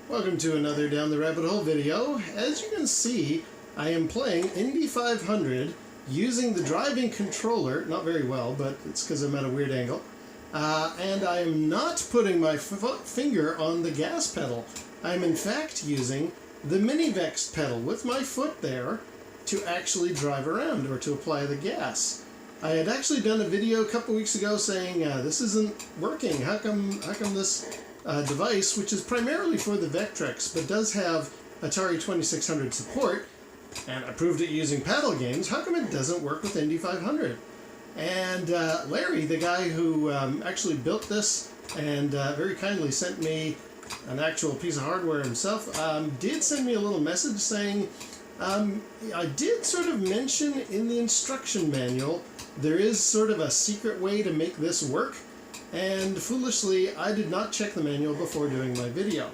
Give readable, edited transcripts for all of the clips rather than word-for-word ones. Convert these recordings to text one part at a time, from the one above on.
Welcome to another Down the Rabbit Hole video. As you can see, I am playing Indy 500 using the driving controller, not very well, but it's because I'm at a weird angle, and I am not putting my finger on the gas pedal. I'm in fact using the MiniVex pedal with my foot there to actually drive around or to apply the gas. I had actually done a video a couple weeks ago saying this isn't working. How come this device, which is primarily for the Vectrex, but does have Atari 2600 support, and I proved it using paddle games, how come it doesn't work with Indy 500? And Larry, the guy who actually built this and very kindly sent me an actual piece of hardware himself, did send me a little message saying, I did sort of mention in the instruction manual there is sort of a secret way to make this work, and foolishly I did not check the manual before doing my video.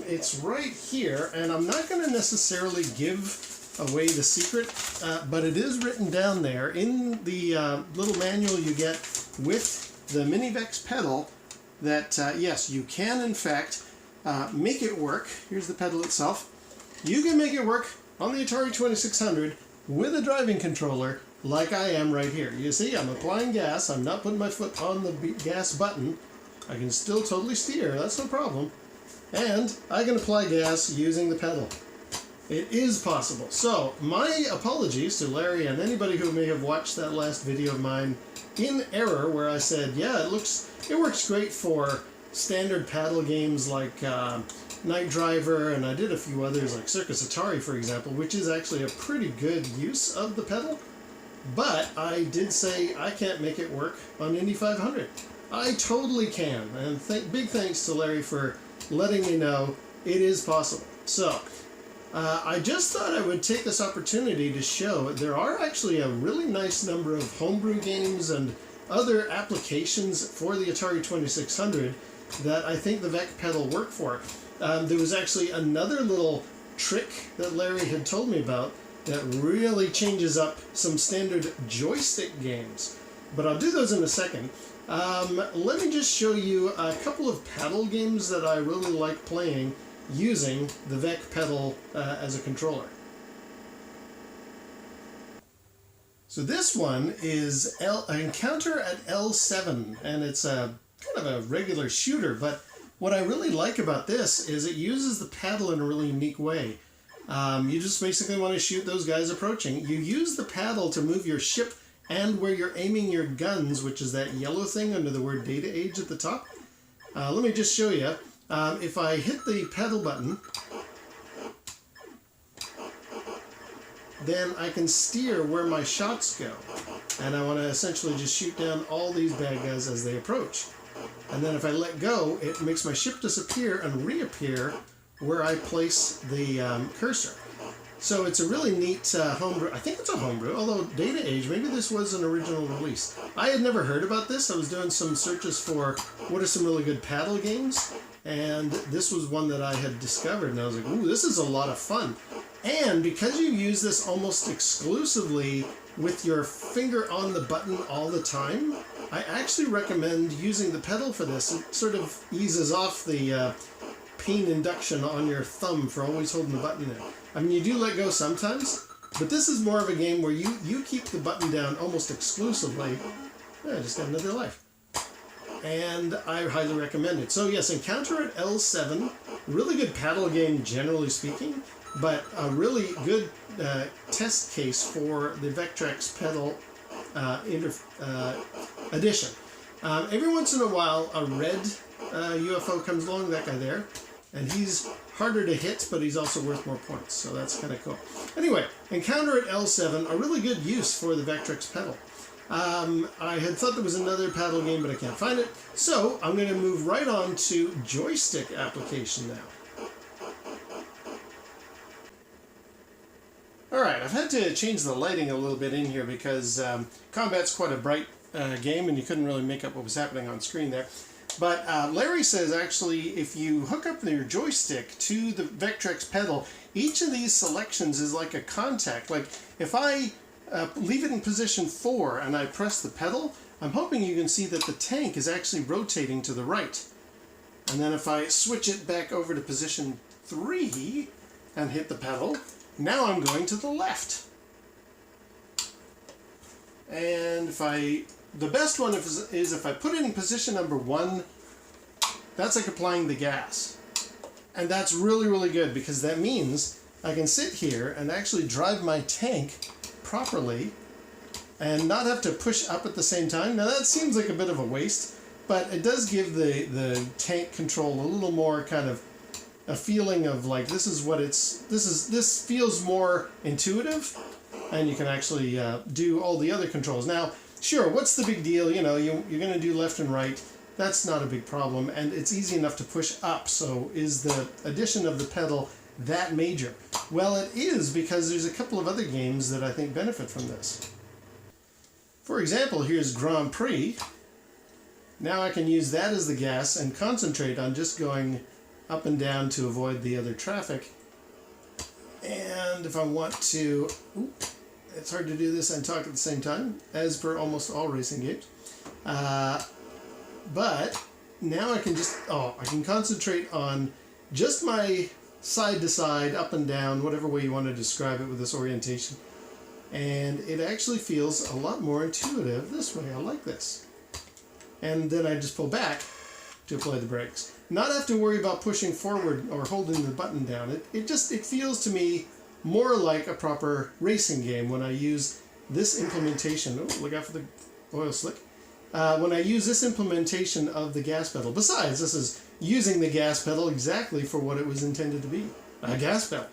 It's right here, and I'm not going to necessarily give away the secret, but it is written down there in the little manual you get with the MiniVex pedal that yes, you can in fact make it work. Here's the pedal itself. You can make it work on the Atari 2600 with a driving controller like I am right here. You see, I'm applying gas. I'm not putting my foot on the gas button. I can still totally steer. That's no problem. And I can apply gas using the pedal. It is possible. So, my apologies to Larry and anybody who may have watched that last video of mine in error where I said, yeah, it works great for standard paddle games like Night Driver, and I did a few others like Circus Atari, for example, which is actually a pretty good use of the pedal. But I did say I can't make it work on Indy 500. I totally can, and big thanks to Larry for letting me know it is possible. So, I just thought I would take this opportunity to show there are actually a really nice number of homebrew games and other applications for the Atari 2600 that I think the VEC pedal worked for. There was actually another little trick that Larry had told me about that really changes up some standard joystick games. But I'll do those in a second. Let me just show you a couple of paddle games that I really like playing using the VEC pedal as a controller. So this one is Encounter at L7, and it's a kind of a regular shooter, but what I really like about this is it uses the paddle in a really unique way. You just basically want to shoot those guys approaching. You use the paddle to move your ship and where you're aiming your guns, which is that yellow thing under the word Data Age at the top. Let me just show you. If I hit the pedal button, then I can steer where my shots go. And I want to essentially just shoot down all these bad guys as they approach. And then if I let go, it makes my ship disappear and reappear where I place the cursor. So it's a really neat homebrew. I think it's a homebrew, although Data Age, maybe this was an original release. I had never heard about this. I was doing some searches for what are some really good paddle games, and this was one that I had discovered, and I was like, ooh, this is a lot of fun. And because you use this almost exclusively with your finger on the button all the time, I actually recommend using the pedal for this. It sort of eases off the pain induction on your thumb for always holding the button in. I mean, you do let go sometimes, but this is more of a game where you keep the button down almost exclusively. I just got another life. And I highly recommend it. So yes, Encounter at L7, really good paddle game generally speaking, but a really good test case for the Vectrex pedal edition. Every once in a while, a red UFO comes along, that guy there, and he's harder to hit, but he's also worth more points, so that's kind of cool. Anyway, Encounter at L7, a really good use for the Vectrex pedal. I had thought there was another paddle game, but I can't find it, so I'm going to move right on to joystick application now. Alright, I've had to change the lighting a little bit in here because Combat's quite a bright game and you couldn't really make up what was happening on screen there. But Larry says actually if you hook up your joystick to the Vectrex pedal, each of these selections is like a contact. Like if I leave it in position 4 and I press the pedal, I'm hoping you can see that the tank is actually rotating to the right. And then if I switch it back over to position 3 and hit the pedal, now I'm going to the left. And the best one is if I put it in position number 1, that's like applying the gas. And that's really, really good because that means I can sit here and actually drive my tank properly and not have to push up at the same time. Now that seems like a bit of a waste, but it does give the tank control a little more kind of a feeling of like this feels more intuitive, and you can actually do all the other controls. Now, sure, what's the big deal? You know, you're going to do left and right. That's not a big problem, and it's easy enough to push up. So is the addition of the pedal that major? Well, it is, because there's a couple of other games that I think benefit from this. For example, here's Grand Prix. Now I can use that as the gas and concentrate on just going up and down to avoid the other traffic. And if I want to, it's hard to do this and talk at the same time, as per almost all racing games. But now I can I can concentrate on just my side to side, up and down, whatever way you want to describe it with this orientation. And it actually feels a lot more intuitive this way. I like this. And then I just pull back to apply the brakes. Not have to worry about pushing forward or holding the button down. It feels to me more like a proper racing game when I use this implementation. Oh, look out for the oil slick. When I use this implementation of the gas pedal. Besides, this is using the gas pedal exactly for what it was intended to be. A gas pedal.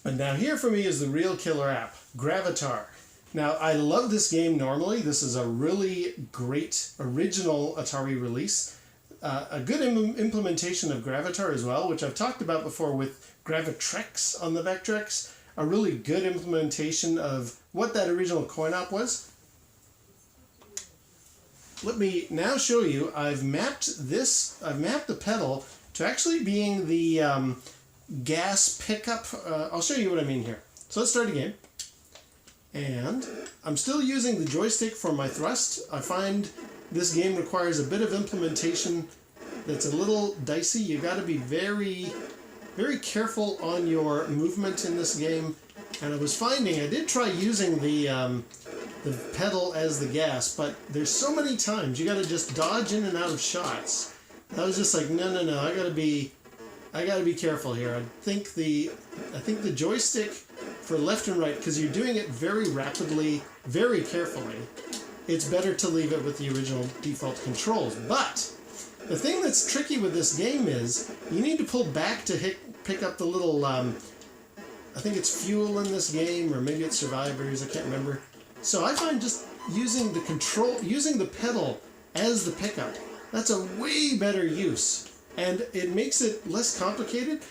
But now here for me is the real killer app, Gravatar. Now, I love this game normally. This is a really great original Atari release. A good implementation of Gravatar as well, which I've talked about before with Gravitrex on the Vectrex. A really good implementation of what that original coin-op was. Let me now show you. I've mapped the pedal to actually being the gas pickup. I'll show you what I mean here. So let's start again. And I'm still using the joystick for my thrust. I find this game requires a bit of implementation that's a little dicey. You got to be very, very careful on your movement in this game. And I was finding, I did try using the pedal as the gas, but there's so many times you got to just dodge in and out of shots. I was just like, no, I got to be careful here. I think the joystick for left and right, because you're doing it very rapidly, very carefully, it's better to leave it with the original default controls. But the thing that's tricky with this game is you need to pull back to pick up the little, I think it's fuel in this game, or maybe it's survivors, I can't remember. So I find just using the pedal as the pickup, that's a way better use. And it makes it less complicated.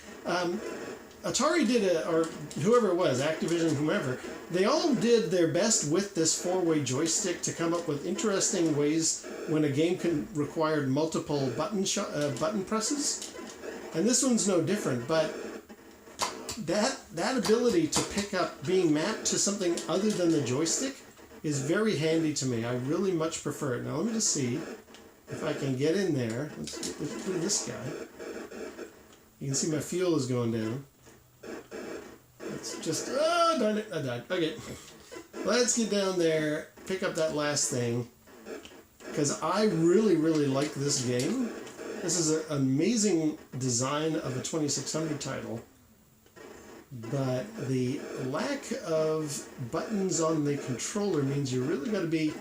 Atari did or whoever it was, Activision, whomever, they all did their best with this four-way joystick to come up with interesting ways when a game required multiple button presses. And this one's no different, but that ability to pick up being mapped to something other than the joystick is very handy to me. I really much prefer it. Now let me just see if I can get in there. Let's do this guy. You can see my fuel is going down. It's just, oh darn it, I died. Okay, let's get down there, pick up that last thing, because I really, really like this game. This is an amazing design of a 2600 title, but the lack of buttons on the controller means you really got to be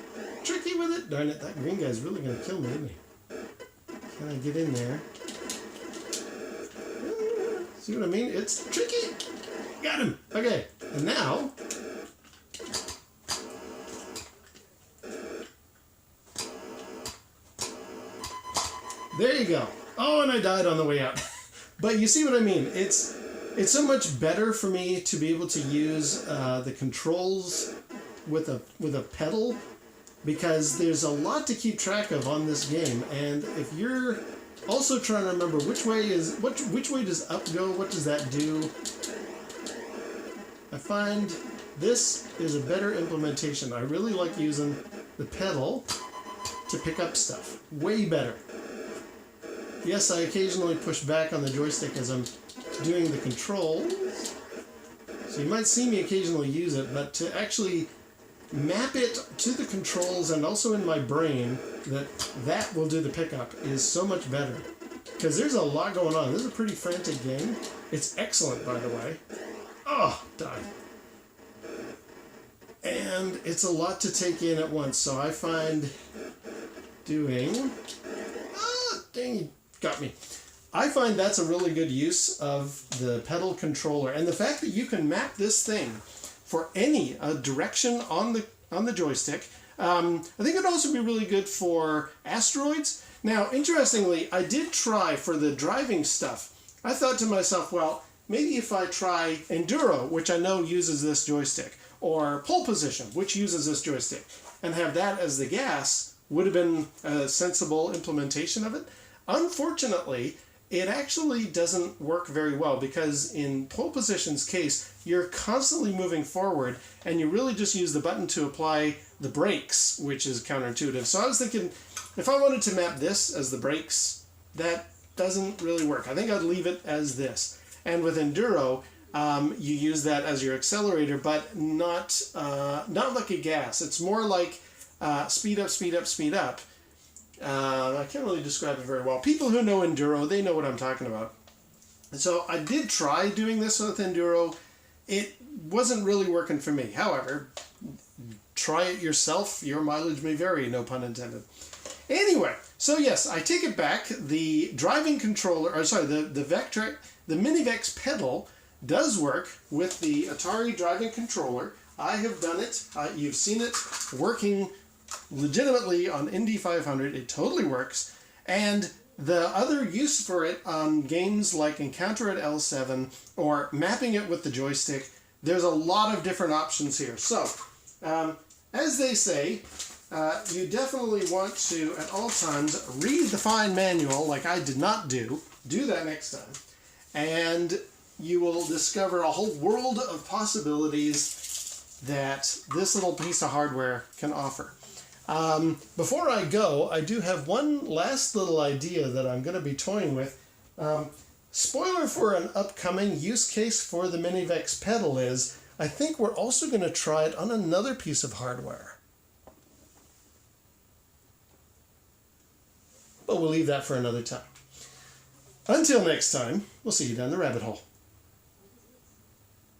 tricky with it. Darn it, that green guy's really going to kill me, isn't he? Can I get in there? See what I mean? It's tricky. Got him. Okay, and now there you go. Oh, and I died on the way out. But you see what I mean? It's so much better for me to be able to use the controls with a pedal, because there's a lot to keep track of on this game, and if you're also trying to remember which way does up go, what does that do, I find this is a better implementation. I really like using the pedal to pick up stuff. Way better. Yes, I occasionally push back on the joystick as I'm doing the controls. So you might see me occasionally use it, but to actually map it to the controls and also in my brain that will do the pickup is so much better. Because there's a lot going on. This is a pretty frantic game. It's excellent, by the way. Oh, died. And it's a lot to take in at once, so I find doing... dang, you got me. I find that's a really good use of the pedal controller, and the fact that you can map this thing for any direction on the joystick. I think it'd also be really good for asteroids. Now, interestingly, I did try for the driving stuff. I thought to myself, well, maybe if I try Enduro, which I know uses this joystick, or Pole Position, which uses this joystick, and have that as the gas, would have been a sensible implementation of it. Unfortunately, it actually doesn't work very well because in Pole Position's case, you're constantly moving forward and you really just use the button to apply the brakes, which is counterintuitive. So I was thinking, if I wanted to map this as the brakes, that doesn't really work. I think I'd leave it as this. And with Enduro, you use that as your accelerator, but not like a gas. It's more like speed up, speed up, speed up. I can't really describe it very well. People who know Enduro, they know what I'm talking about. And so I did try doing this with Enduro. It wasn't really working for me. However, try it yourself. Your mileage may vary, no pun intended. Anyway, so yes, I take it back. The driving controller, or sorry, the MiniVex Pedal does work with the Atari driving controller. I have done it. You've seen it working legitimately on Indy 500. It totally works. And the other use for it on games like Encounter at L7 or mapping it with the joystick, there's a lot of different options here. So, as they say, you definitely want to, at all times, read the fine manual like I did not do. Do that next time. And you will discover a whole world of possibilities that this little piece of hardware can offer. Before I go, I do have one last little idea that I'm going to be toying with. Spoiler for an upcoming use case for the MiniVex pedal is, I think we're also going to try it on another piece of hardware. But we'll leave that for another time. Until next time, we'll see you down the rabbit hole.